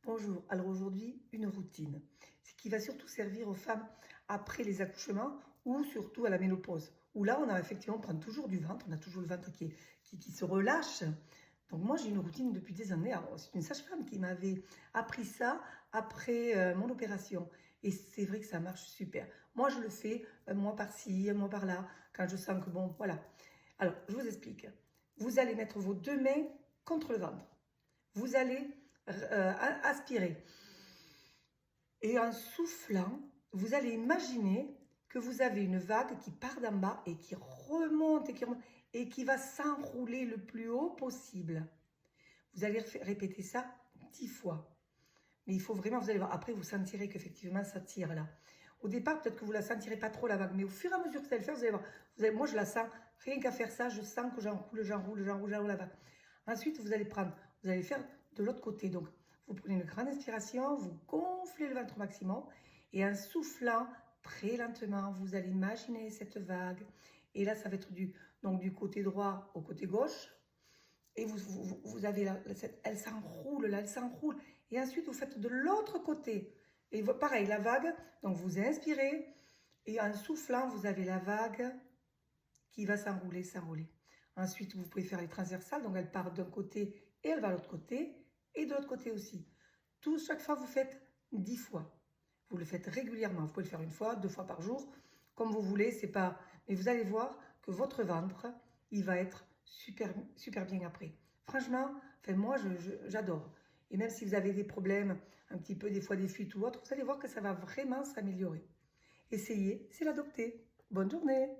Bonjour, alors aujourd'hui, une routine, ce qui va surtout servir aux femmes après les accouchements ou surtout à la ménopause, où là, on prend toujours du ventre, on a toujours le ventre qui se relâche. Donc moi, j'ai une routine depuis des années. Alors, c'est une sage-femme qui m'avait appris ça après mon opération. Et c'est vrai que ça marche super. Moi, je le fais un mois par-ci, un mois par-là, quand je sens que bon, voilà. Alors, je vous explique. Vous allez mettre vos deux mains contre le ventre. Vous allez aspirer. Et en soufflant, vous allez imaginer que vous avez une vague qui part d'en bas et qui remonte et qui va s'enrouler le plus haut possible. Vous allez répéter ça 10 fois. Mais il faut vraiment, vous allez voir, après vous sentirez qu'effectivement ça tire là. Au départ, peut-être que vous ne la sentirez pas trop la vague, mais au fur et à mesure que vous allez le faire, vous allez voir. Moi, je la sens, rien qu'à faire ça, je sens que j'enroule la vague. Ensuite, vous allez faire de l'autre côté. Donc, vous prenez une grande inspiration, vous gonflez le ventre au maximum, et en soufflant très lentement, vous allez imaginer cette vague. Et là, ça va être donc du côté droit au côté gauche. Et vous avez elle s'enroule là, elle s'enroule. Et ensuite, vous faites de l'autre côté. Et pareil, la vague, donc vous inspirez, et en soufflant, vous avez la vague qui va s'enrouler, s'enrouler. Ensuite, vous pouvez faire les transversales, donc elle part d'un côté et elle va à l'autre côté, et de l'autre côté aussi. Chaque fois, vous faites 10 fois. Vous le faites régulièrement. Vous pouvez le faire une fois, 2 fois par jour, comme vous voulez. C'est pas. Mais vous allez voir que votre ventre, il va être super, super bien après. Franchement, enfin, moi, j'adore. Et même si vous avez des problèmes, un petit peu des fois des fuites ou autre, vous allez voir que ça va vraiment s'améliorer. Essayez, c'est l'adopter. Bonne journée!